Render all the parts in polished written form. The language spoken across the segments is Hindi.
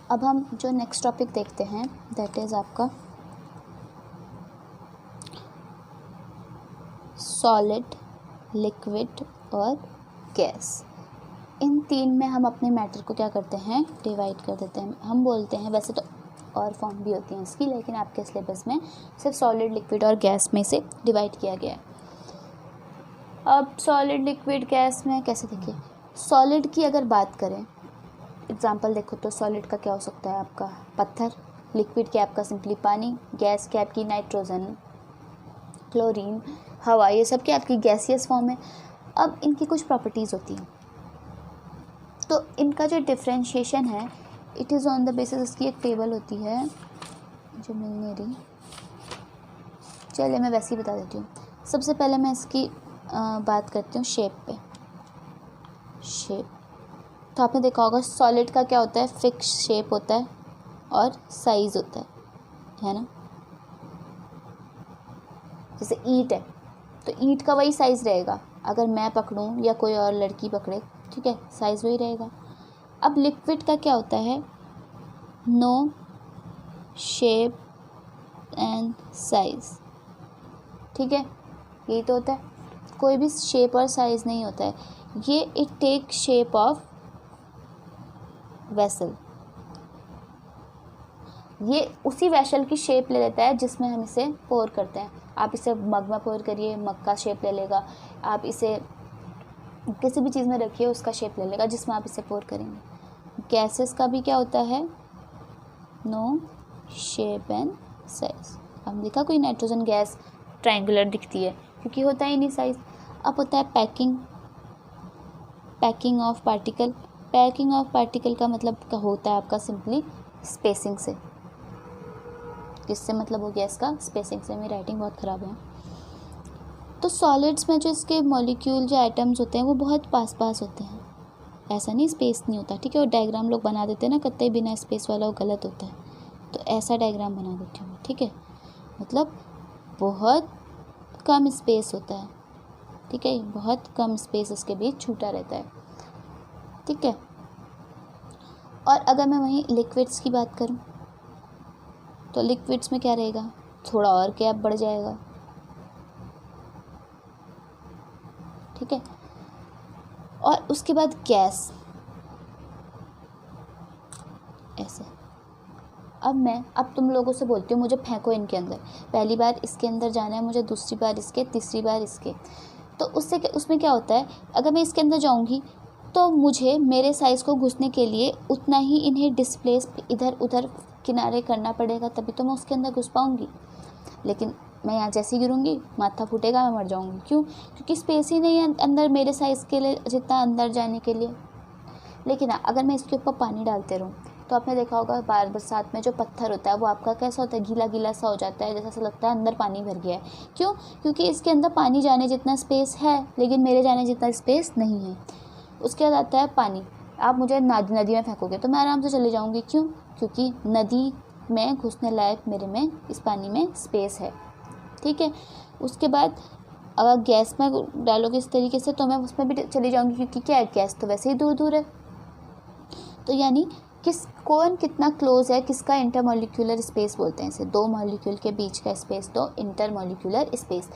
अब हम जो नेक्स्ट टॉपिक देखते हैं दैट इज़ आपका सॉलिड, लिक्विड और गैस। इन तीन में हम अपने मैटर को क्या करते हैं, डिवाइड कर देते हैं। हम बोलते हैं, वैसे तो और फॉर्म भी होती हैं इसकी, लेकिन आपके सिलेबस में सिर्फ सॉलिड, लिक्विड और गैस में से डिवाइड किया गया है। अब सॉलिड, लिक्विड, गैस में कैसे देखिए, सॉलिड की अगर बात करें, एग्जांपल देखो तो सॉलिड का क्या हो सकता है आपका पत्थर, लिक्विड क्या आपका सिंपली पानी, गैस क्या आपकी नाइट्रोजन, क्लोरीन, हवा, ये सब क्या आपकी गैसियस फॉर्म है। अब इनकी कुछ प्रॉपर्टीज़ होती हैं, तो इनका जो डिफ्रेंशिएशन है it is on the basis, इसकी एक टेबल होती है जो मिल नहीं रही, चलिए मैं वैसे ही बता देती हूँ। सबसे पहले मैं इसकी बात करती हूँ शेप पे। शेप तो आपने देखा होगा सॉलिड का क्या होता है, फिक्स शेप होता है और साइज होता है ना। जैसे ईंट है तो ईंट का वही साइज़ रहेगा, अगर मैं पकड़ूं या कोई और लड़की पकड़े, ठीक है, साइज़ वही रहेगा। अब लिक्विड का क्या होता है, नो शेप एंड साइज़, ठीक है, यही तो होता है, कोई भी शेप और साइज़ नहीं होता है ये। It take shape of vessel, ये उसी वेसल की शेप ले लेता है जिसमें हम इसे पोर करते हैं। आप इसे मग में पोर करिए, मग का शेप ले लेगा, आप इसे किसी भी चीज़ में रखिए उसका शेप ले लेगा जिसमें आप इसे पोर करेंगे। गैसेस का भी क्या होता है, नो शेप एंड साइज। हम देखा कोई नाइट्रोजन गैस ट्रायंगुलर दिखती है क्योंकि होता ही नहीं साइज। अब होता है packing, packing of particle. Packing of particle का मतलब होता है आपका सिंपली स्पेसिंग से, किससे मतलब हो गया इसका, स्पेसिंग से। मेरी राइटिंग बहुत ख़राब है। तो सॉलिड्स में जो इसके मॉलिक्यूल जो एटम्स होते हैं वो बहुत पास पास होते हैं, ऐसा नहीं स्पेस नहीं होता, ठीक है। वो डायग्राम लोग बना देते हैं ना कतई बिना स्पेस वाला, वो गलत होता है, तो ऐसा डायग्राम बना देती हूँ, ठीक है। मतलब बहुत कम स्पेस होता है, ठीक है, बहुत कम स्पेस इसके बीच छूटा रहता है, ठीक है। और अगर मैं वहीं लिक्विड्स की बात करूँ तो लिक्विड्स में क्या रहेगा, थोड़ा और गैप बढ़ जाएगा, ठीक है। और उसके बाद गैस, ऐसे। अब तुम लोगों से बोलती हूँ मुझे फेंको इनके अंदर, पहली बार इसके अंदर जाना है मुझे, दूसरी बार इसके, तीसरी बार इसके, तो उसमें क्या होता है, अगर मैं इसके अंदर जाऊँगी तो मुझे मेरे साइज़ को घुसने के लिए उतना ही इन्हें डिस्प्लेस इधर उधर किनारे करना पड़ेगा, तभी तो मैं उसके अंदर घुस पाऊँगी। लेकिन मैं यहाँ जैसे ही गिरूँगी माथा फूटेगा, मैं मर जाऊँगी। क्यों? क्योंकि स्पेस ही नहीं है अंदर मेरे साइज़ के लिए जितना अंदर जाने के लिए। लेकिन अगर मैं इसके ऊपर पानी डालते रहूँ तो आपने देखा होगा बरसात में जो पत्थर होता है वो आपका कैसा होता है, गीला गीला सा हो जाता है, जैसा लगता है अंदर पानी भर गया है। क्यों? क्योंकि इसके अंदर पानी जाने जितना स्पेस है लेकिन मेरे जाने जितना स्पेस नहीं है। उसके बाद आता है पानी। आप मुझे नदी में फेंकोगे तो मैं आराम से चले जाऊँगी। क्यों? क्योंकि नदी में घुसने लायक मेरे में इस पानी में स्पेस है, ठीक है। उसके बाद अगर गैस में डालोगे इस तरीके से तो मैं उसमें भी चली जाऊँगी, क्योंकि क्या है, गैस तो वैसे ही दूर दूर है। तो यानी कौन कितना क्लोज है, किसका इंटरमॉलिक्यूलर स्पेस बोलते हैं इसे, दो मॉलिक्यूल के बीच का स्पेस तो इंटरमॉलिक्यूलर स्पेस।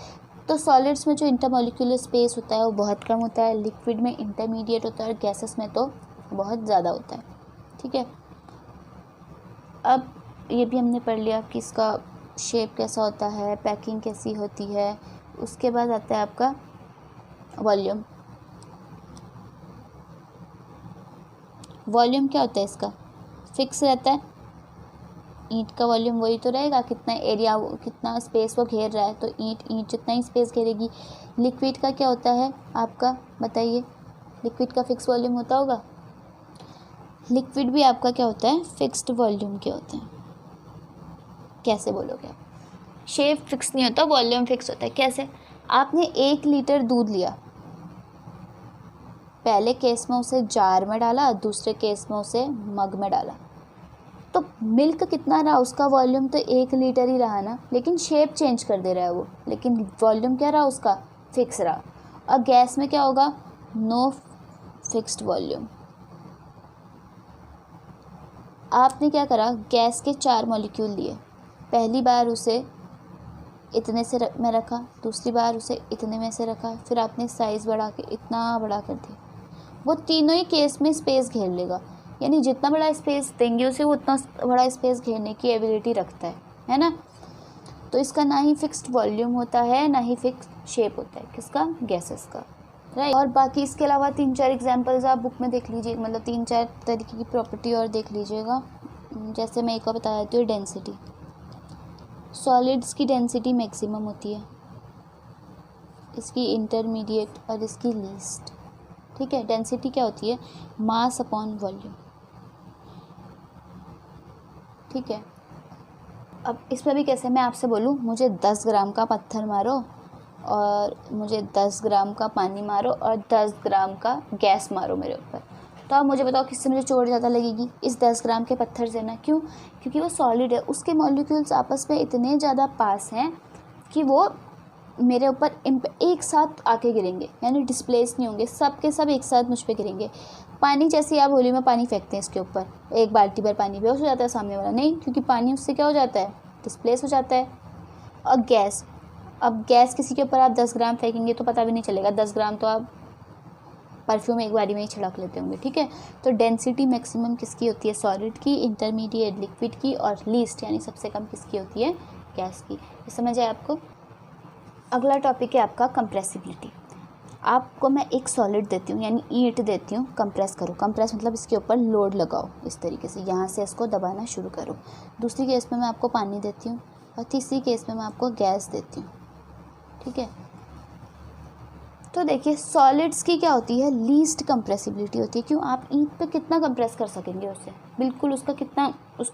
तो सॉलिड्स में जो इंटरमॉलिक्यूलर स्पेस होता है वो बहुत कम होता है, लिक्विड में इंटरमीडिएट होता है और गैसेस में तो बहुत ज़्यादा होता है, ठीक है। अब ये भी हमने पढ़ लिया कि इसका शेप कैसा होता है, पैकिंग कैसी होती है। उसके बाद आता है आपका वॉल्यूम। वॉल्यूम क्या होता है इसका, फिक्स रहता है। ईंट का वॉल्यूम वही तो रहेगा, कितना एरिया, कितना स्पेस वो घेर रहा है, तो ईंट जितना ही स्पेस घेरेगी। लिक्विड का क्या होता है आपका, बताइए, लिक्विड का फिक्स वॉल्यूम होता होगा। लिक्विड भी आपका क्या होता है, फिक्स्ड वॉल्यूम के होते हैं। कैसे बोलोगे आप, शेप फिक्स नहीं होता, वॉल्यूम फिक्स होता है। कैसे? आपने 1 लीटर दूध लिया, पहले केस में उसे जार में डाला, दूसरे केस में उसे मग में डाला, तो मिल्क कितना रहा, उसका वॉल्यूम तो 1 लीटर ही रहा ना, लेकिन शेप चेंज कर दे रहा है वो, लेकिन वॉल्यूम क्या रहा उसका, फिक्स रहा। और गैस में क्या होगा, नो फिक्स्ड वॉल्यूम, आपने क्या करा, गैस के 4 मॉलिक्यूल लिए, पहली बार उसे इतने से में रखा, दूसरी बार उसे इतने में से रखा, फिर आपने साइज़ बढ़ा के इतना बड़ा कर दिया। वो तीनों ही केस में स्पेस घेर लेगा, यानी जितना बड़ा स्पेस देंगे उसे वो उतना बड़ा स्पेस घेरने की एबिलिटी रखता है ना। तो इसका ना ही फिक्स्ड वॉल्यूम होता है ना ही फिक्स्ड शेप होता है, किसका, गैसेस का, राइट। और बाकी इसके अलावा 3-4 एग्जांपल्स आप बुक में देख लीजिए, मतलब 3-4 तरीके की प्रॉपर्टी और देख लीजिएगा। जैसे मैं एक और बता देती हूँ, डेंसिटी। सॉलिड्स की डेंसिटी मैक्सिमम होती है, इसकी इंटरमीडिएट और इसकी लीस्ट, ठीक है। डेंसिटी क्या होती है, मास अपॉन वॉल्यूम, ठीक है। अब इसमें भी कैसे, मैं आपसे बोलूँ मुझे 10 ग्राम का पत्थर मारो और मुझे 10 ग्राम का पानी मारो और 10 ग्राम का गैस मारो मेरे ऊपर, तो आप मुझे बताओ किससे मुझे चोट ज़्यादा लगेगी, इस 10 ग्राम के पत्थर से ना। क्यों, क्योंकि वो सॉलिड है, उसके मॉलिक्यूल्स आपस में इतने ज़्यादा पास हैं कि वो मेरे ऊपर एक साथ आके गिरेंगे, यानी डिस्प्लेस नहीं होंगे, सब के सब एक साथ मुझ पे गिरेंगे। पानी जैसे आप होली में पानी फेंकते हैं इसके ऊपर, एक बाल्टी भर पानी बेहोश हो जाता है सामने वाला, नहीं, क्योंकि पानी उससे क्या हो जाता है, डिस्प्लेस हो जाता है। और गैस, अब गैस किसी के ऊपर आप 10 ग्राम फेंकेंगे तो पता भी नहीं चलेगा, 10 ग्राम तो आप परफ्यूम एक बारी में ही छिड़क लेते होंगे, ठीक है। तो डेंसिटी मैक्सिमम किसकी होती है, सॉलिड की, इंटरमीडिएट लिक्विड की, और लीस्ट यानी सबसे कम किसकी होती है, गैस की। ये समझ आए आपको। अगला टॉपिक है आपका कंप्रेसिबिलिटी। आपको मैं एक सॉलिड देती हूँ, यानी ईंट देती हूँ, कंप्रेस करो। कंप्रेस मतलब इसके ऊपर लोड लगाओ, इस तरीके से यहाँ से इसको दबाना शुरू करो। दूसरी केस में मैं आपको पानी देती हूँ और तीसरी केस में मैं आपको गैस देती हूँ, ठीक है। तो देखिए सॉलिड्स की क्या होती है, लीस्ट कंप्रेसिबिलिटी होती है। क्यों, आप ईंट पे कितना कंप्रेस कर सकेंगे उसे, बिल्कुल उसको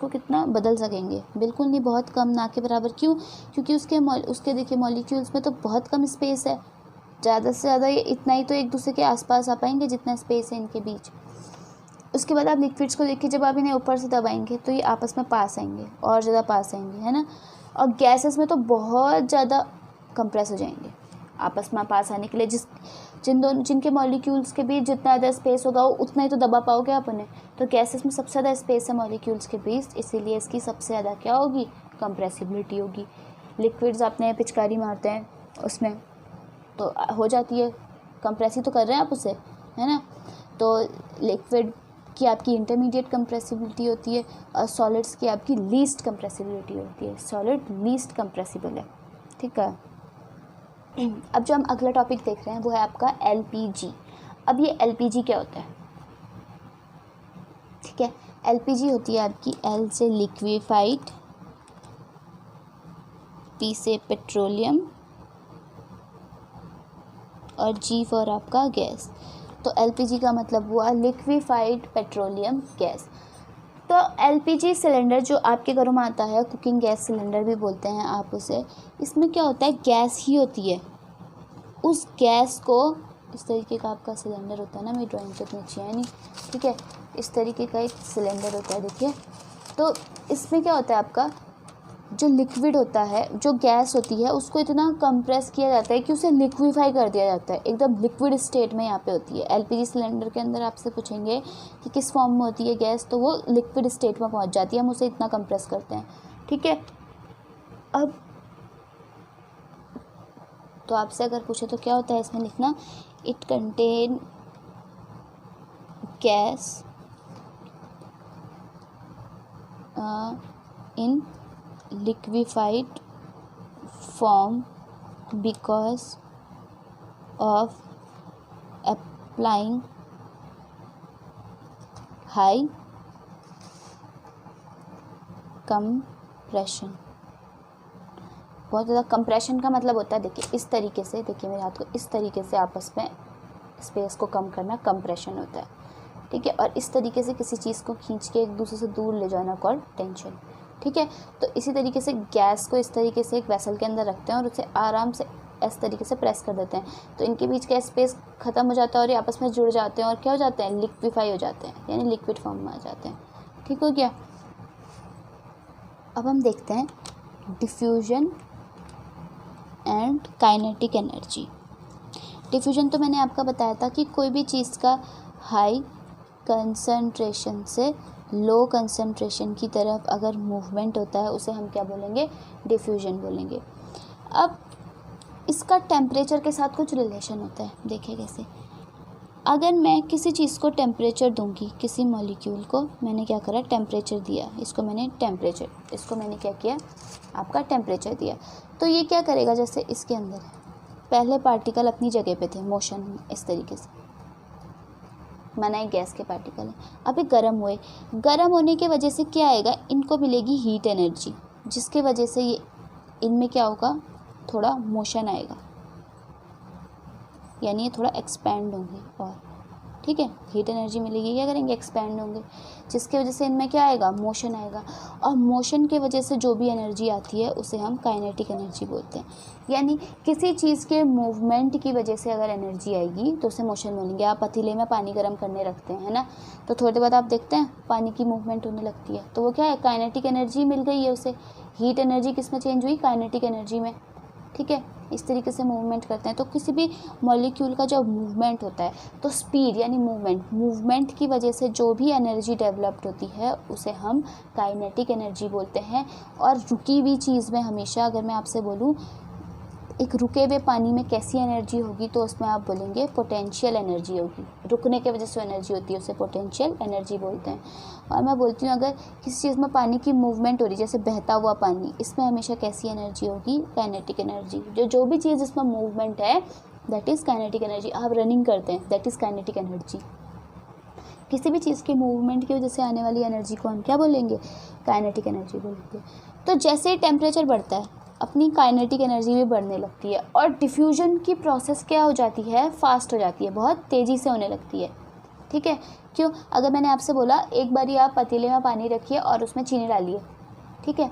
कितना बदल सकेंगे, बिल्कुल नहीं, बहुत कम, ना के बराबर। क्यों, क्योंकि उसके देखिए मॉलिक्यूल्स में तो बहुत कम स्पेस है, ज़्यादा से ज़्यादा ये इतना ही तो एक दूसरे के आसपास आ पाएंगे जितना स्पेस है इनके बीच। उसके बाद आप लिक्विड्स को देखिए, जब आप इन्हें ऊपर से दबाएंगे तो ये आपस में पास आएंगे, और ज़्यादा पास आएंगे, है ना। और गैसेस में तो बहुत ज़्यादा कंप्रेस हो जाएंगे आपस में पास आने के लिए, जिनके मॉलिक्यूल्स के बीच जितना ज़्यादा स्पेस होगा वो उतना ही तो दबा पाओगे आप उन्हें। तो गैसेस में सबसे ज़्यादा स्पेस है मॉलिक्यूल्स के बीच, इसीलिए इसकी सबसे ज़्यादा क्या होगी, कंप्रेसिबिलिटी होगी। लिक्विड्स आपने पिचकारी मारते हैं उसमें तो हो जाती है, कंप्रेस ही तो कर रहे हैं आप उसे, है ना। तो लिक्विड की आपकी इंटरमीडिएट कंप्रेसिबिलिटी होती है और सॉलिड्स की आपकी लीस्ट कंप्रेसिबिलिटी होती है। सॉलिड लीस्ट कंप्रेसिबल है, ठीक है। अब जो हम अगला टॉपिक देख रहे हैं वो है आपका LPG। अब ये LPG क्या होता है, ठीक है। LPG होती है आपकी L से लिक्विफाइड, P से पेट्रोलियम और G फॉर आपका गैस। तो LPG का मतलब हुआ लिक्विफाइड पेट्रोलियम गैस। तो LPG सिलेंडर जो आपके घरों में आता है, कुकिंग गैस सिलेंडर भी बोलते हैं आप उसे, इसमें क्या होता है, गैस ही होती है। उस गैस को, इस तरीके का आपका सिलेंडर होता है ना, मेरी ड्राइंग तो इतनी अच्छी है नहीं, ठीक है, इस तरीके का एक सिलेंडर होता है, देखिए। तो इसमें क्या होता है, आपका जो लिक्विड होता है, जो गैस होती है, उसको इतना कंप्रेस किया जाता है कि उसे लिक्विफाई कर दिया जाता है, एकदम लिक्विड स्टेट में यहाँ पे होती है। LPG सिलेंडर के अंदर आपसे पूछेंगे कि किस फॉर्म में होती है गैस, तो वो लिक्विड स्टेट में पहुँच जाती है, हम उसे इतना कंप्रेस करते हैं, ठीक है। अब तो आपसे अगर पूछे तो क्या होता है, इसमें लिखना, it contain gas in liquefied form because of applying high compression। बहुत ज़्यादा कंप्रेशन का मतलब होता है, देखिए इस तरीके से, देखिए मेरे हाथ को, इस तरीके से आपस में स्पेस को कम करना कंप्रेशन होता है, ठीक है। और इस तरीके से किसी चीज़ को खींच के एक दूसरे से दूर ले जाना कॉल्ड टेंशन, ठीक है। तो इसी तरीके से गैस को इस तरीके से एक वेसल के अंदर रखते हैं और उसे आराम से इस तरीके से प्रेस कर देते हैं, तो इनके बीच का स्पेस ख़त्म हो जाता है और ये आपस में जुड़ जाते हैं और क्या हो जाते हैं, लिक्विफाई हो जाते हैं, यानी लिक्विड फॉर्म में आ जाते हैं, ठीक हो गया। अब हम देखते हैं diffusion and kinetic energy. Diffusion तो मैंने आपका बताया था कि कोई भी चीज़ का हाई कंसंट्रेशन से लो कंसंट्रेशन की तरफ अगर मूवमेंट होता है उसे हम क्या बोलेंगे, डिफ्यूजन बोलेंगे। अब इसका टेम्परेचर के साथ कुछ रिलेशन होता है, देखिए कैसे। अगर मैं किसी चीज़ को टेम्परेचर दूंगी, किसी मॉलिक्यूल को मैंने क्या करा, टेम्परेचर दिया, इसको मैंने क्या किया, आपका टेम्परेचर दिया, तो ये क्या करेगा, जैसे इसके अंदर पहले पार्टिकल अपनी जगह पे थे मोशन में, इस तरीके से माना एक गैस के पार्टिकल है, अभी गर्म हुए, गर्म होने की वजह से क्या आएगा, इनको मिलेगी हीट एनर्जी, जिसके वजह से ये इनमें क्या होगा, थोड़ा मोशन आएगा, यानी ये थोड़ा एक्सपैंड होंगे, और ठीक है, हीट एनर्जी मिलेगी, क्या करेंगे, एक्सपैंड होंगे, जिसकी वजह से इनमें क्या आएगा, मोशन आएगा, और मोशन की वजह से जो भी एनर्जी आती है उसे हम काइनेटिक एनर्जी बोलते हैं। यानी किसी चीज़ के मूवमेंट की वजह से अगर एनर्जी आएगी तो उसे मोशन बोलेंगे। आप पतीले में पानी गर्म करने रखते हैं, है ना, तो थोड़ी बाद आप देखते हैं पानी की मूवमेंट होने लगती है, तो वो क्या है, काइनेटिक एनर्जी मिल गई है उसे। हीट एनर्जी किस में चेंज हुई, काइनेटिक एनर्जी में, ठीक है, इस तरीके से मूवमेंट करते हैं। तो किसी भी मॉलिक्यूल का जब मूवमेंट होता है तो स्पीड यानी मूवमेंट की वजह से जो भी एनर्जी डेवलप्ड होती है उसे हम काइनेटिक एनर्जी बोलते हैं। और रुकी हुई चीज़ में हमेशा, अगर मैं आपसे बोलूँ एक रुके हुए पानी में कैसी एनर्जी होगी, तो उसमें आप बोलेंगे पोटेंशियल एनर्जी होगी, रुकने की वजह से एनर्जी होती है उसे पोटेंशियल एनर्जी बोलते हैं। और मैं बोलती हूँ अगर किसी चीज़ में पानी की मूवमेंट हो रही है, जैसे बहता हुआ पानी, इसमें हमेशा कैसी एनर्जी होगी, काइनेटिक एनर्जी। जो भी चीज़ जिसमें मूवमेंट है दैट इज़ काइनेटिक एनर्जी। आप रनिंग करते हैं दैट इज़ काइनेटिक एनर्जी। किसी भी चीज़ के मूवमेंट की वजह से आने वाली एनर्जी को हम क्या बोलेंगे, काइनेटिक एनर्जी बोलेंगे। तो जैसे ही टेम्परेचर बढ़ता है अपनी काइनेटिक एनर्जी भी बढ़ने लगती है, और डिफ्यूजन की प्रोसेस क्या हो जाती है, फास्ट हो जाती है, बहुत तेज़ी से होने लगती है, ठीक है। क्यों, अगर मैंने आपसे बोला एक बारी आप पतीले में पानी रखिए और उसमें चीनी डालिए, ठीक है,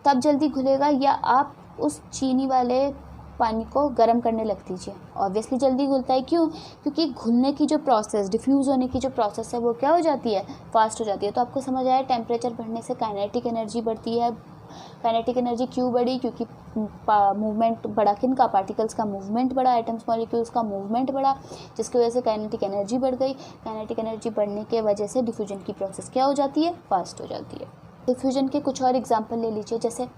तब जल्दी घुलेगा, या आप उस चीनी वाले पानी को गर्म करने लग दीजिए, ऑब्वियसली जल्दी घुलता है। क्यों, क्योंकि घुलने की जो प्रोसेस, डिफ्यूज़ होने की जो प्रोसेस है वो क्या हो जाती है, फास्ट हो जाती है। तो आपको समझ आया टेम्परेचर बढ़ने से काइनेटिक एनर्जी बढ़ती है। काइनेटिक एनर्जी क्यों बढ़ी, क्योंकि मूवमेंट बढ़ा, किन का, पार्टिकल्स का मूवमेंट बढ़ा, एटम्स मॉलिक्यूल्स का मूवमेंट बढ़ा, जिसकी वजह से काइनेटिक एनर्जी बढ़ गई। काइनेटिक एनर्जी बढ़ने के वजह से डिफ्यूजन की प्रोसेस क्या हो जाती है, फास्ट हो जाती है। डिफ्यूजन के कुछ और एग्जांपल ले लीजिए, जैसे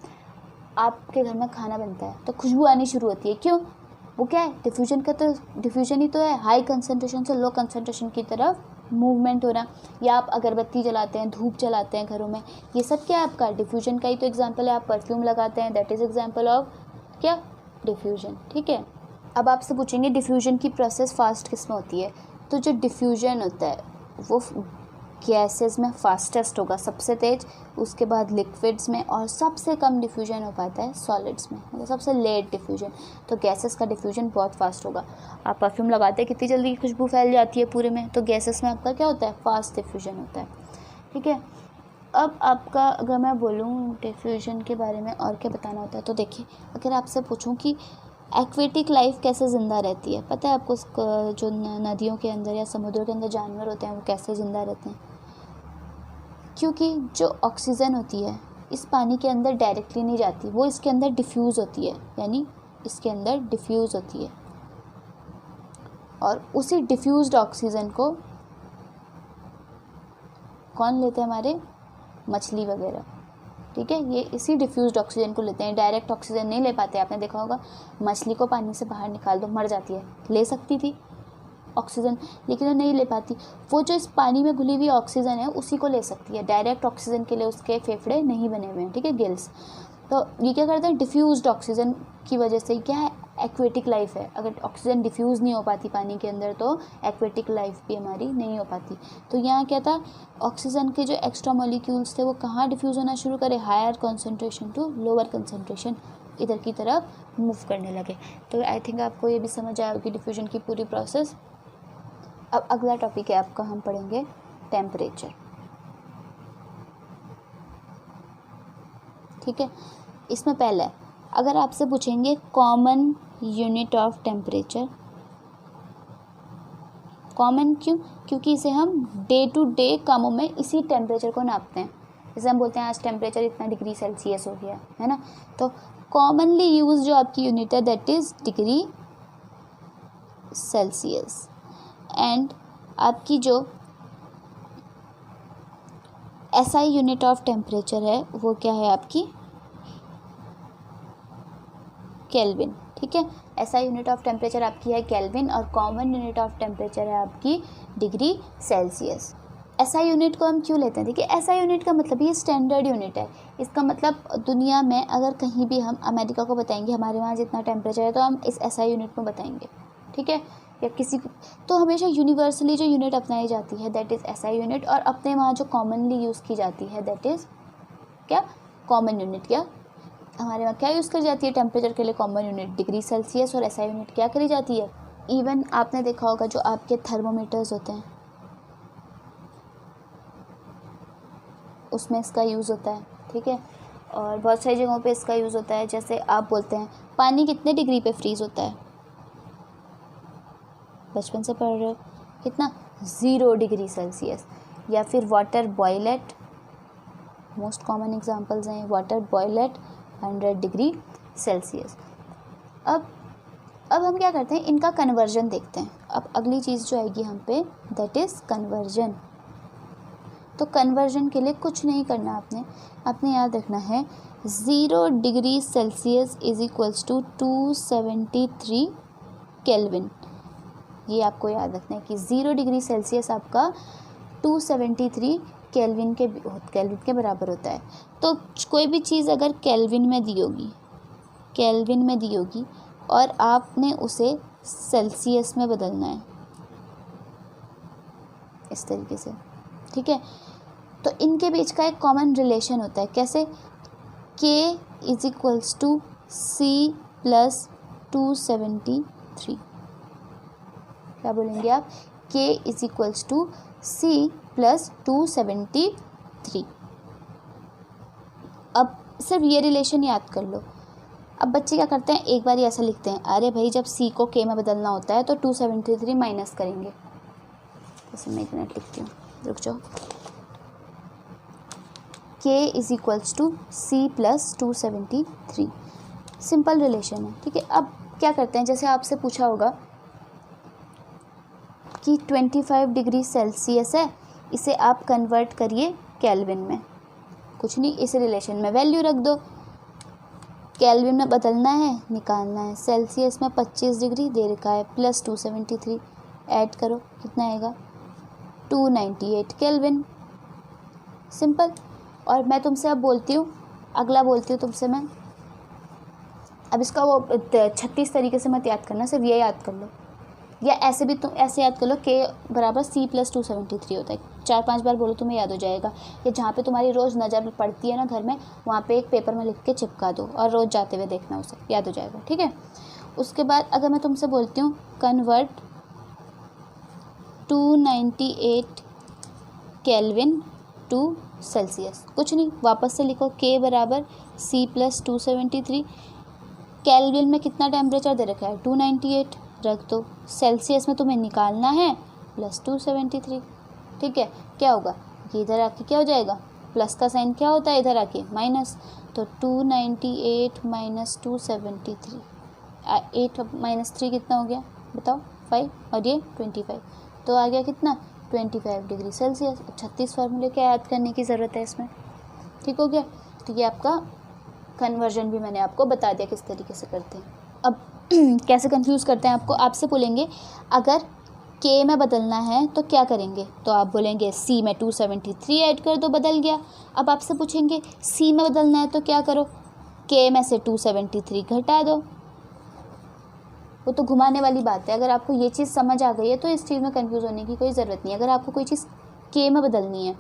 आपके घर में खाना बनता है तो खुशबू आनी शुरू होती है, क्यों, वो क्या है, डिफ्यूजन का, तो डिफ्यूजन ही तो है, हाई कंसनट्रेशन से लो कंसनट्रेशन की तरफ मूवमेंट हो रहा। या आप अगरबत्ती जलाते हैं, धूप जलाते हैं घरों में, ये सब क्या है, आपका डिफ्यूजन का ही तो एग्जांपल है। आप परफ्यूम लगाते हैं, दैट इज़ एग्जांपल ऑफ क्या, डिफ्यूजन, ठीक है। अब आपसे पूछेंगे डिफ्यूजन की प्रोसेस फास्ट किस में होती है, तो जो डिफ्यूजन होता है वो गैसेस में फास्टेस्ट होगा, सबसे तेज, उसके बाद लिक्विड्स में, और सबसे कम डिफ्यूजन हो पाता है सॉलिड्स में, मतलब सबसे लेट डिफ्यूजन। तो गैसेस का डिफ्यूजन बहुत फास्ट होगा। आप परफ्यूम लगाते हैं, कितनी जल्दी खुशबू फैल जाती है पूरे में, तो गैसेस में आपका क्या होता है, फास्ट डिफ्यूजन होता है, ठीक है। अब आपका अगर मैं बोलूँ डिफ्यूजन के बारे में और क्या बताना होता है, तो देखिए अगर आपसे पूछूँ कि एक्वेटिक लाइफ कैसे ज़िंदा रहती है, पता है आपको, जो नदियों के अंदर या समुद्रों के अंदर जानवर होते हैं वो कैसे ज़िंदा रहते हैं, क्योंकि जो ऑक्सीजन होती है इस पानी के अंदर डायरेक्टली नहीं जाती, वो इसके अंदर डिफ्यूज़ होती है, यानी इसके अंदर डिफ्यूज़ होती है, और उसी डिफ्यूज्ड ऑक्सीजन को कौन लेते हैं, हमारे मछली वगैरह, ठीक है, ये इसी डिफ्यूज्ड ऑक्सीजन को लेते हैं। डायरेक्ट ऑक्सीजन नहीं ले पाते, आपने देखा होगा मछली को पानी से बाहर निकाल दो मर जाती है, ले सकती थी ऑक्सीजन लेकिन वो नहीं ले पाती, वो जो इस पानी में घुली हुई ऑक्सीजन है उसी को ले सकती है, डायरेक्ट ऑक्सीजन के लिए उसके फेफड़े नहीं बने हुए हैं, ठीक है, गिल्स। तो ये क्या करते हैं, डिफ्यूज्ड ऑक्सीजन की वजह से क्या है, एक्वेटिक लाइफ है। अगर ऑक्सीजन डिफ्यूज़ नहीं हो पाती पानी के अंदर तो एक्वेटिक लाइफ भी हमारी नहीं हो पाती। तो यहाँ क्या था, ऑक्सीजन के जो एक्स्ट्रा मॉलिक्यूल्स थे वो कहाँ डिफ्यूज़ होना शुरू करे, higher concentration to lower concentration, इधर की तरफ मूव करने लगे। तो आई थिंक आपको ये भी समझ आया होगी डिफ्यूजन की पूरी प्रोसेस। अब अगला टॉपिक है आपका, हम पढ़ेंगे टेम्परेचर, ठीक है। इसमें पहला है, अगर आपसे पूछेंगे common unit of temperature, common क्यों, क्योंकि इसे हम डे टू डे कामों में इसी टेम्परेचर को नापते हैं। जैसे हम बोलते हैं आज टेम्परेचर इतना डिग्री सेल्सियस हो गया है ना, तो कॉमनली यूज जो आपकी यूनिट है that is degree Celsius. And आपकी जो एसआई यूनिट ऑफ टेम्परेचर है वो क्या है आपकी केल्विन, ठीक है। एसआई यूनिट ऑफ टेम्परेचर आपकी है केल्विन और कॉमन यूनिट ऑफ टेम्परेचर है आपकी डिग्री सेल्सियस। एसआई यूनिट को हम क्यों लेते हैं? देखिए एसआई यूनिट का मतलब ये स्टैंडर्ड यूनिट है। इसका मतलब दुनिया में अगर कहीं भी हम अमेरिका को बताएंगे हमारे वहाँ जितना टेम्परेचर है तो हम इस एसआई यूनिट में बताएंगे, ठीक है। या किसी को तो हमेशा यूनिवर्सली जो यूनिट अपनाई जाती है दैट इज़ एसआई यूनिट, और अपने वहाँ जो कॉमनली यूज़ की जाती है दैट इज़ क्या कॉमन यूनिट। क्या हमारे वहाँ क्या यूज़ करी जाती है टेम्परेचर के लिए? कॉमन यूनिट डिग्री सेल्सियस, और एसआई यूनिट क्या करी जाती है? इवन आपने देखा होगा जो आपके थर्मोमीटर्स होते हैं उसमें इसका यूज़ होता है, ठीक है। और बहुत सारी जगहों पे इसका यूज़ होता है। जैसे आप बोलते हैं पानी कितने डिग्री पे फ्रीज़ होता है? बचपन से पढ़ रहे हो, कितना? 0 डिग्री सेल्सियस। या फिर water boil at, most common examples हैं water boil at 100 degree celsius. अब हम क्या करते हैं, इनका कन्वर्जन देखते हैं। अब अगली चीज़ जो आएगी हम पे दैट इज़ कन्वर्जन। तो कन्वर्जन के लिए कुछ नहीं करना, आपने याद रखना है 0 degree Celsius is equals to 273 Kelvin. ये आपको याद रखना है कि 0 डिग्री सेल्सियस आपका 273 केल्विन के बराबर होता है। तो कोई भी चीज़ अगर केल्विन में दी होगी और आपने उसे सेल्सियस में बदलना है इस तरीके से, ठीक है। तो इनके बीच का एक कॉमन रिलेशन होता है। कैसे? K is equals to C plus 273। क्या बोलेंगे आप? K is equals to C plus 273। अब सिर्फ ये रिलेशन याद कर लो। अब बच्चे क्या करते हैं, एक बार ही ऐसा लिखते हैं, अरे भाई जब C को K में बदलना होता है तो 273 माइनस करेंगे। जैसे मैं 1 मिनट लिखती हूँ, रुक जाओ। K is equals to C plus 273, simple relation है, ठीक है। अब क्या करते हैं, जैसे आपसे पूछा होगा कि 25 डिग्री सेल्सियस है, इसे आप कन्वर्ट करिए केल्विन में। कुछ नहीं, इस रिलेशन में वैल्यू रख दो। केल्विन में बदलना है, निकालना है। सेल्सियस में 25 डिग्री दे रखा है प्लस 273, ऐड करो कितना आएगा 298 केल्विन, सिंपल। और मैं तुमसे अब बोलती हूँ, अगला बोलती हूँ तुमसे मैं। अब इसका वो 36 तरीके से मत याद करना, सिर्फ ये याद कर लो, या ऐसे भी तुम ऐसे याद कर लो K बराबर C प्लस 273 होता है। 4-5 बार बोलो तुम्हें याद हो जाएगा। या जहाँ पे तुम्हारी रोज़ नज़र पड़ती है ना घर में, वहाँ पे एक पेपर में लिख के चिपका दो और रोज़ जाते हुए देखना, उसे याद हो जाएगा, ठीक है। उसके बाद अगर मैं तुमसे बोलती हूँ कन्वर्ट 298 केल्विन टू सेल्सियस, कुछ नहीं, वापस से लिखो K बराबर C प्लस 273। केल्विन में कितना टेम्परेचर दे रखा है 298, रख दो। सेल्सियस में तुम्हें निकालना है प्लस 273, ठीक है। क्या होगा, ये इधर आके क्या हो जाएगा, प्लस का साइन क्या होता है इधर आके माइनस। तो 298 माइनस 273, 8 माइनस 3 कितना हो गया बताओ, 5, और ये 25, तो आ गया कितना 25 डिग्री सेल्सियस। 36 फार्मूले क्या याद करने की ज़रूरत है इसमें, ठीक हो गया। तो ये आपका कन्वर्जन भी मैंने आपको बता दिया किस तरीके से करते हैं। अब कैसे कंफ्यूज करते हैं आपको, आपसे बोलेंगे अगर K में बदलना है तो क्या करेंगे, तो आप बोलेंगे C में 273 ऐड कर दो, बदल गया। अब आपसे पूछेंगे C में बदलना है तो क्या करो, K में से 273 घटा दो। वो तो घुमाने वाली बात है। अगर आपको ये चीज़ समझ आ गई है तो इस चीज़ में कंफ्यूज होने की कोई ज़रूरत नहीं है। अगर आपको कोई चीज़ K में बदलनी है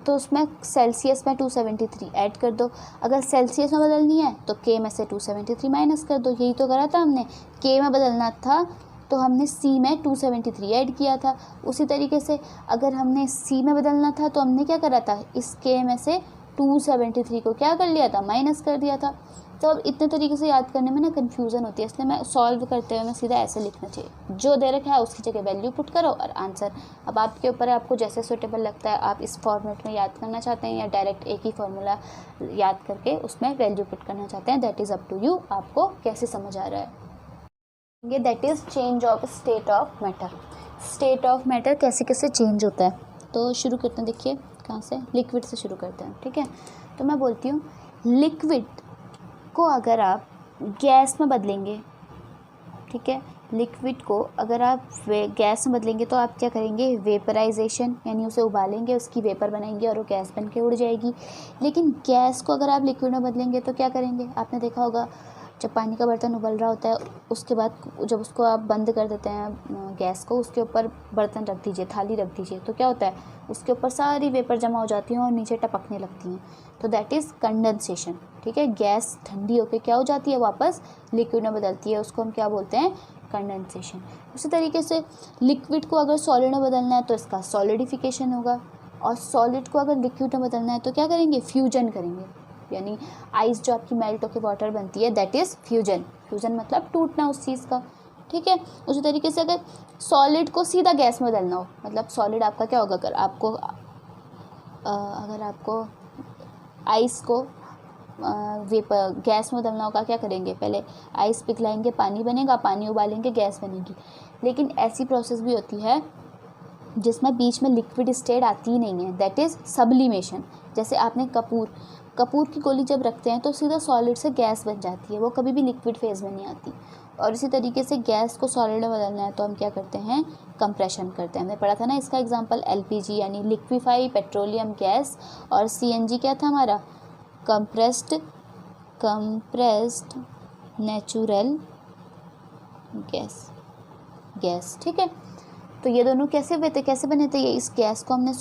तो उसमें सेल्सियस में 273 ऐड कर दो। अगर सेल्सियस में बदलनी है तो K में से 273 माइनस कर दो। यही तो करा था हमने, K में बदलना था तो हमने C में 273 ऐड किया था। उसी तरीके से अगर हमने C में बदलना था तो हमने क्या करा था, इस K में से 273 को क्या कर लिया था, माइनस कर दिया था। तो अब इतने तरीके से याद करने में ना कन्फ्यूज़न होती है, इसलिए मैं सॉल्व करते हुए मैं सीधा ऐसे लिखना चाहिए, जो दे रखा है उसकी जगह वैल्यू पुट करो और आंसर। अब आपके ऊपर है, आपको जैसे सूटेबल लगता है, आप इस फॉर्मेट में याद करना चाहते हैं या डायरेक्ट एक ही फार्मूला याद करके उसमें वैल्यू पुट करना चाहते हैं, that is up to you, आपको कैसे समझ आ रहा है। ये that is change of state of matter. State of matter कैसे कैसे चेंज होता है, तो शुरू करते हैं। देखिए कहाँ से, लिक्विड से शुरू करते हैं, ठीक है। तो मैं बोलती हूँ लिक्विड को अगर आप गैस में बदलेंगे, ठीक है, लिक्विड को अगर आप गैस में बदलेंगे तो आप क्या करेंगे, वेपराइजेशन, यानी उसे उबालेंगे, उसकी वेपर बनाएंगे और वो गैस बन के उड़ जाएगी। लेकिन गैस को अगर आप लिक्विड में बदलेंगे तो क्या करेंगे, आपने देखा होगा जब पानी का बर्तन उबल रहा होता है उसके बाद जब उसको आप बंद कर देते हैं गैस को, उसके ऊपर बर्तन रख दीजिए, थाली रख दीजिए, तो क्या होता है, उसके ऊपर सारी वेपर जमा हो जाती हैं और नीचे टपकने लगती हैं, तो दैट इज़ कंडेंसेशन, ठीक है। गैस ठंडी होकर क्या हो जाती है, वापस लिक्विड में बदलती है, उसको हम क्या बोलते हैं, कंडेंसेशन। उसी तरीके से लिक्विड को अगर सॉलिड में बदलना है तो इसका सॉलिडिफिकेशन होगा, और सॉलिड को अगर लिक्विड में बदलना है तो क्या करेंगे, फ्यूजन करेंगे, यानी आइस जो आपकी मेल्ट होकर वाटर बनती है दैट इज़ फ्यूजन। फ्यूजन मतलब टूटना उस चीज़ का, ठीक है। उसी तरीके से अगर सॉलिड को सीधा गैस में बदलना हो, मतलब सॉलिड आपका क्या होगा, अगर आपको आइस को वेपर गैस में बदलना होगा, क्या करेंगे, पहले आइस पिघलाएंगे, पानी बनेगा, पानी उबालेंगे, गैस बनेगी। लेकिन ऐसी प्रोसेस भी होती है जिसमें बीच में लिक्विड स्टेट आती ही नहीं है, दैट इज़ सब्लिमेशन। जैसे आपने कपूर की गोली जब रखते हैं तो सीधा सॉलिड से गैस बन जाती है, वो कभी भी लिक्विड फेज में नहीं आती। और इसी तरीके से गैस को सॉलिड में बदलना है तो हम क्या करते हैं, कंप्रेशन करते हैं। हमने पढ़ा था ना इसका एग्जांपल एलपीजी यानी लिक्विफाई पेट्रोलियम गैस, और सीएनजी क्या था हमारा, कंप्रेस्ड नेचुरल गैस, ठीक है। तो ये दोनों कैसे बने थे, ये इस गैस को हमने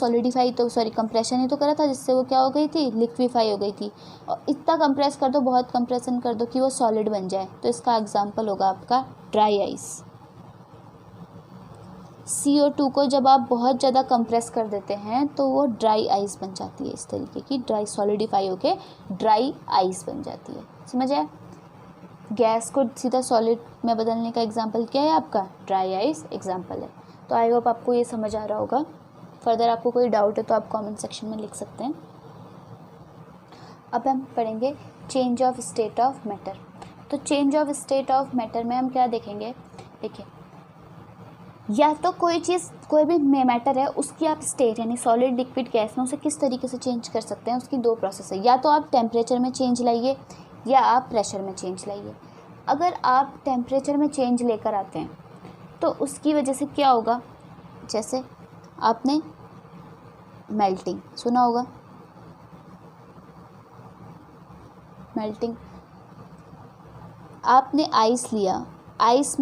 कंप्रेशन ही तो करा था, जिससे वो क्या हो गई थी, लिक्विफाई हो गई थी। और इतना कंप्रेस कर दो, बहुत कंप्रेशन कर दो कि वो सॉलिड बन जाए, तो इसका एग्जांपल होगा आपका ड्राई आइस। CO2 को जब आप बहुत ज़्यादा कंप्रेस कर देते हैं तो वो ड्राई आइस बन जाती है, इस तरीके की ड्राई सॉलिडिफाई होके ड्राई आइस बन जाती है, समझ आया। गैस को सीधा सॉलिड में बदलने का एग्जांपल क्या है आपका, ड्राई आइस एग्जांपल है। तो आई होप आपको ये समझ आ रहा होगा। फर्दर आपको कोई डाउट है तो आप कमेंट सेक्शन में लिख सकते हैं। अब हम पढ़ेंगे change of state of matter. तो change of state of matter में हम क्या देखेंगे, देखिए, या तो कोई भी मैटर है उसकी आप स्टेट यानी सॉलिड लिक्विड गैस में उसे किस तरीके से चेंज कर सकते हैं, उसकी दो प्रोसेस है, या तो आप टेम्परेचर में चेंज लाइए या आप प्रेशर में चेंज लाइए। अगर आप टेम्परेचर में चेंज लेकर आते हैं तो उसकी वजह से क्या होगा, जैसे आपने मेल्टिंग सुना होगा, मेल्टिंग, आपने आइस लिया, आइस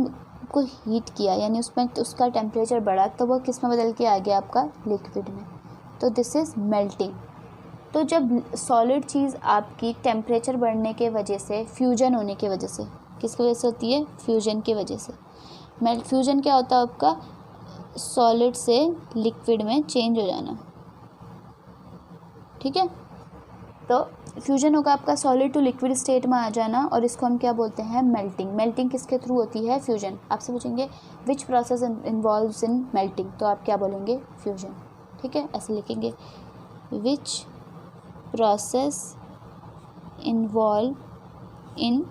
को हीट किया यानी उसमें उसका टेम्परेचर बढ़ा तो वो किस में बदल के आ गया आपका, लिक्विड में, तो दिस इज़ मेल्टिंग। तो जब सॉलिड चीज़ आपकी टेम्परेचर बढ़ने के वजह से, फ्यूजन होने की वजह से, किसकी वजह से होती है, फ्यूजन की वजह से। फ्यूजन क्या होता है आपका, सॉलिड से लिक्विड में चेंज हो जाना, ठीक है। तो फ्यूजन होगा आपका सॉलिड टू लिक्विड स्टेट में आ जाना, और इसको हम क्या बोलते हैं, मेल्टिंग। मेल्टिंग किसके थ्रू होती है, फ्यूजन। आपसे पूछेंगे which process involves in melting, तो आप क्या बोलेंगे, फ्यूजन, ठीक है, ऐसे लिखेंगे, which process involve in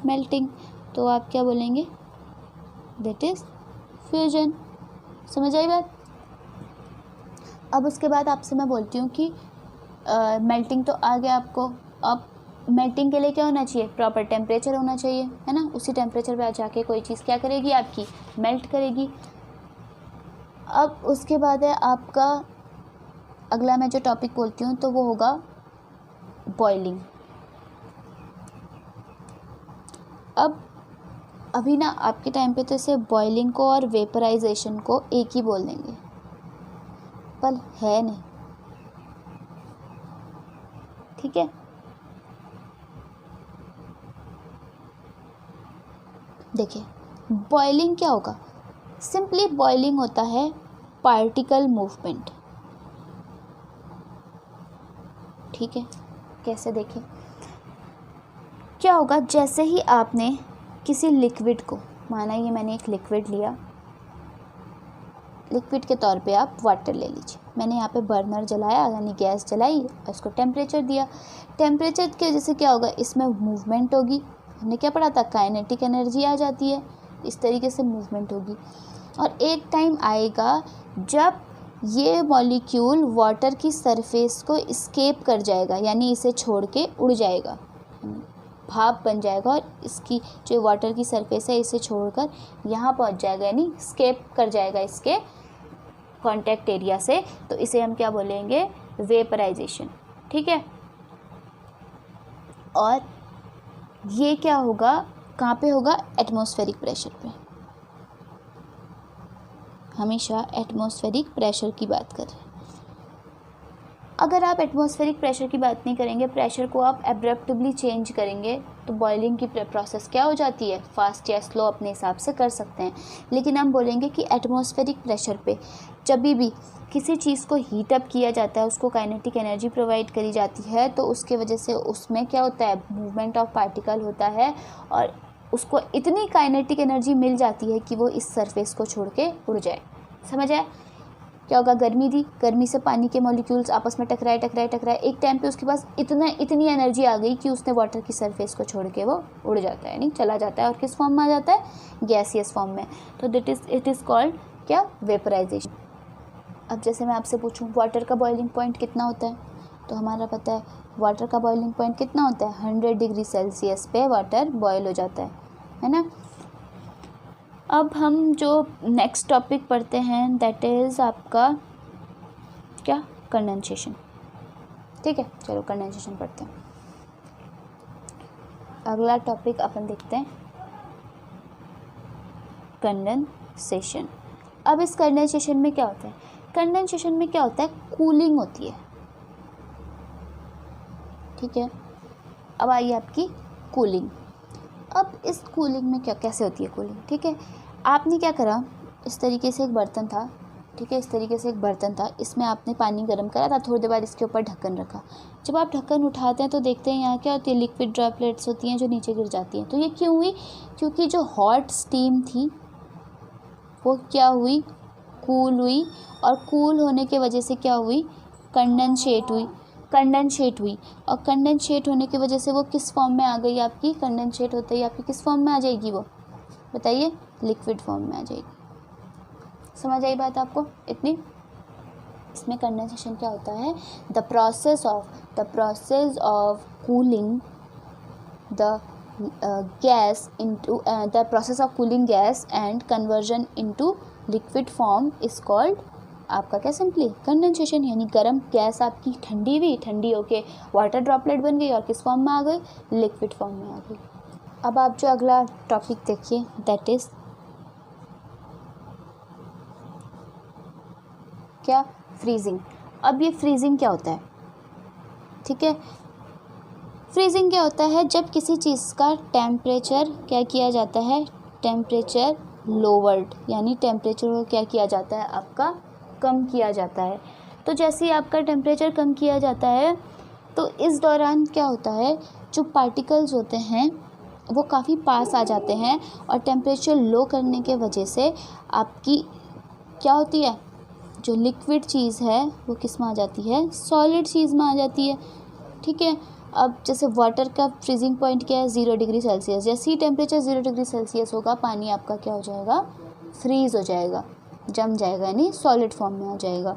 melting, तो आप क्या बोलेंगे, दैट इज़ फ्यूजन। समझ आई बात। अब उसके बाद आपसे मैं बोलती हूँ कि मेल्टिंग तो आ गया आपको, अब मेल्टिंग के लिए क्या होना चाहिए, प्रॉपर टेम्परेचर होना चाहिए, है ना। उसी टेम्परेचर पे आ जाके कोई चीज़ क्या करेगी आपकी, मेल्ट करेगी। अब उसके बाद है आपका अगला, मैं जो टॉपिक बोलती हूँ तो वो होगा बॉइलिंग। अब अभी ना आपके टाइम पे तो इसे बॉइलिंग को और वेपराइजेशन को एक ही बोल देंगे, पर है नहीं, ठीक है। देखिए बॉइलिंग क्या होगा, सिंपली बॉइलिंग होता है पार्टिकल मूवमेंट, ठीक है। कैसे, देखें क्या होगा, जैसे ही आपने किसी लिक्विड को, माना ये मैंने एक लिक्विड लिया, लिक्विड के तौर पे आप वाटर ले लीजिए, मैंने यहाँ पे बर्नर जलाया यानी गैस जलाई और इसको टेम्परेचर दिया, टेम्परेचर की वजह से क्या होगा, इसमें मूवमेंट होगी, हमने क्या पढ़ा था, काइनेटिक एनर्जी आ जाती है, इस तरीके से मूवमेंट होगी। और एक टाइम आएगा जब ये मॉलिक्यूल वाटर की सरफेस को एस्केप कर जाएगा, यानी इसे छोड़ के उड़ जाएगा, भाप बन जाएगा और इसकी जो वाटर की सरफेस है इसे छोड़कर यहाँ पहुँच जाएगा, यानी एस्केप कर जाएगा इसके कांटेक्ट एरिया से। तो इसे हम क्या बोलेंगे? वेपराइजेशन। ठीक है। और ये क्या होगा, कहाँ पे होगा? एटमॉस्फेरिक प्रेशर पे। हमेशा एटमॉस्फेरिक प्रेशर की बात कर रहे हैं। अगर आप एटमॉस्फेरिक प्रेशर की बात नहीं करेंगे, प्रेशर को आप एब्रप्टली चेंज करेंगे, तो बॉइलिंग की प्रोसेस क्या हो जाती है? फास्ट या स्लो अपने हिसाब से कर सकते हैं। लेकिन हम बोलेंगे कि एटमॉस्फेरिक प्रेशर पे जब भी किसी चीज़ को हीट अप किया जाता है, उसको काइनेटिक एनर्जी प्रोवाइड करी जाती है, तो उसके वजह से उसमें क्या होता है? मूवमेंट ऑफ पार्टिकल होता है और उसको इतनी काइनेटिक एनर्जी मिल जाती है कि वो इस सरफेस को छोड़ के उड़ जाए। समझ आए? क्या होगा? गर्मी दी, गर्मी से पानी के मॉलिक्यूल्स आपस में टकराए, एक टाइम पे उसके पास इतनी एनर्जी आ गई कि उसने वाटर की सरफेस को छोड़ के वो उड़ जाता है, नहीं चला जाता है। और किस फॉर्म में आ जाता है? गैसियस फॉर्म में। तो इट इज़ कॉल्ड क्या? वेपराइजेशन। अब जैसे मैं आपसे पूछूं वाटर का बॉइलिंग पॉइंट कितना होता है, तो हमारा पता है वाटर का बॉइलिंग पॉइंट कितना होता है? 100 डिग्री सेल्सियस पे वाटर बॉयल हो जाता है ना। अब हम जो नेक्स्ट टॉपिक पढ़ते हैं दैट इज़ आपका क्या? कंडेंसेशन। ठीक है, चलो कंडेंसेशन पढ़ते हैं। अगला टॉपिक अपन देखते हैं कंडेंसेशन। अब इस कंडेंसेशन में क्या होता है? कंडेंसेशन में क्या होता है? कूलिंग होती है। ठीक है। अब आई आपकी कूलिंग। अब इस कूलिंग में क्या कैसे होती है कूलिंग? ठीक है, आपने क्या करा, इस तरीके से एक बर्तन था, ठीक है, इस तरीके से एक बर्तन था, इसमें आपने पानी गर्म करा था, थोड़ी देर बाद इसके ऊपर ढक्कन रखा। जब आप ढक्कन उठाते हैं तो देखते हैं यहाँ क्या होती है? लिक्विड ड्रॉपलेट्स होती हैं जो नीचे गिर जाती हैं। तो ये क्यों हुई? क्योंकि जो हॉट स्टीम थी वो क्या हुई? कूल हुई, और कूल होने के वजह से क्या हुई? कंडेंसेट हुई। और कंडेंसेट होने की वजह से वो किस फॉर्म में आ गई आपकी? कंडेंसेट होते ही आपकी किस फॉर्म में आ जाएगी वो? बताइए। लिक्विड फॉर्म में आ जाएगी। समझ आई बात आपको इतनी? इसमें कंडेंसेशन क्या होता है? The process of cooling the gas into the process of cooling gas and conversion into liquid form is called आपका क्या? Simply condensation. यानी गर्म गैस आपकी ठंडी होके वाटर ड्रॉपलेट बन गई और किस फॉर्म में आ गई? लिक्विड फॉर्म में आ गई। अब आप जो अगला टॉपिक देखिए दैट इज क्या? फ्रीजिंग। अब ये फ्रीजिंग क्या होता है? ठीक है, फ्रीजिंग क्या होता है? जब किसी चीज़ का टेम्परेचर क्या किया जाता है? टेम्परेचर लोवर्ड, यानी टेम्परेचर को क्या किया जाता है? आपका कम किया जाता है। तो जैसे ही आपका टेम्परेचर कम किया जाता है तो इस दौरान क्या होता है? जो पार्टिकल्स होते हैं वो काफ़ी पास आ जाते हैं और टेम्परेचर लो करने के वजह से आपकी क्या होती है? जो लिक्विड चीज़ है वो किस में आ जाती है? सॉलिड चीज़ में आ जाती है। ठीक है। अब जैसे वाटर का फ्रीजिंग पॉइंट क्या है? 0 डिग्री सेल्सियस। जैसे ही टेम्परेचर 0 डिग्री सेल्सियस होगा पानी आपका क्या हो जाएगा? फ्रीज़ हो जाएगा, जम जाएगा, यानी सॉलिड फॉर्म में आ जाएगा।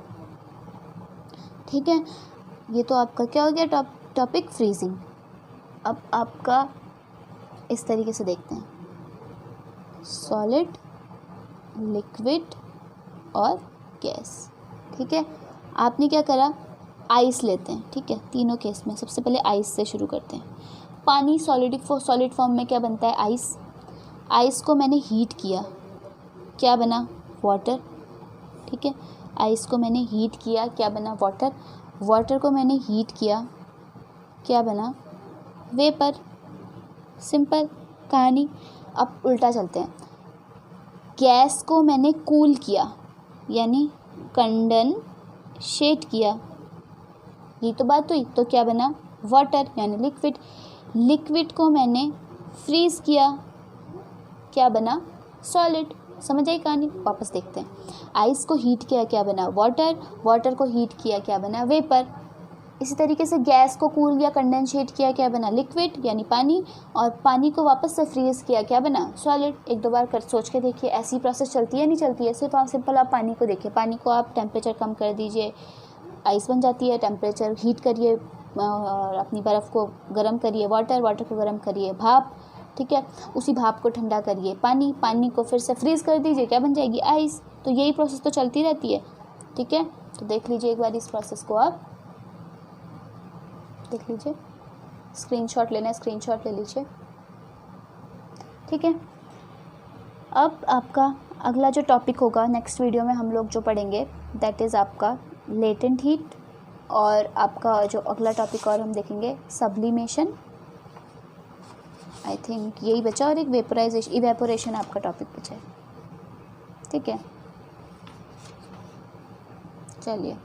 ठीक है, ये तो आपका क्या हो गया? Topic freezing. अब आपका इस तरीके से देखते हैं सॉलिड, लिक्विड और गैस। ठीक है, आपने क्या करा? आइस लेते हैं। ठीक है, तीनों केस में सबसे पहले आइस से शुरू करते हैं। पानी सॉलिड फॉर्म में क्या बनता है? आइस। आइस को मैंने हीट किया, क्या बना? वाटर। ठीक है, आइस को मैंने हीट किया, क्या बना? वाटर। वाटर को मैंने हीट किया, क्या बना? वेपर। सिंपल कहानी। अब उल्टा चलते हैं। गैस को मैंने कूल किया, यानी कंडेंसेट किया, ये तो बात हुई। तो क्या बना? वाटर, यानी लिक्विड। लिक्विड को मैंने फ्रीज किया, क्या बना? सॉलिड। समझ आई कहानी? वापस देखते हैं। आइस को हीट किया, क्या बना? वाटर। वाटर को हीट किया, क्या बना? वेपर। इसी तरीके से गैस को कूल या कंडेंसेट किया, क्या बना, लिक्विड यानी पानी, और पानी को वापस से फ्रीज किया, क्या बना, सॉलिड। एक दो बार कर सोच के देखिए, ऐसी प्रोसेस चलती है नहीं चलती है। सिंपल आप पानी को देखिए, पानी को आप टेम्परेचर कम कर दीजिए, आइस बन जाती है। टेम्परेचर हीट करिए और अपनी बर्फ़ को गर्म करिए, वाटर को गर्म करिए, भाप, ठीक है, उसी भाप को ठंडा करिए, पानी को फिर से फ्रीज़ कर दीजिए, क्या बन जाएगी, आइस। तो यही प्रोसेस तो चलती रहती है, ठीक है। तो देख लीजिए एक बार इस प्रोसेस को, आप देख लीजिए, स्क्रीनशॉट लेना है, स्क्रीनशॉट ले लीजिए, ठीक है। अब आपका अगला जो टॉपिक होगा नेक्स्ट वीडियो में हम लोग जो पढ़ेंगे, दैट इज़ आपका लेटेंट हीट, और आपका जो अगला टॉपिक और हम देखेंगे सब्लिमेशन, आई थिंक यही बचा, और एक इवेपोरेशन आपका टॉपिक बचा है, ठीक है। चलिए।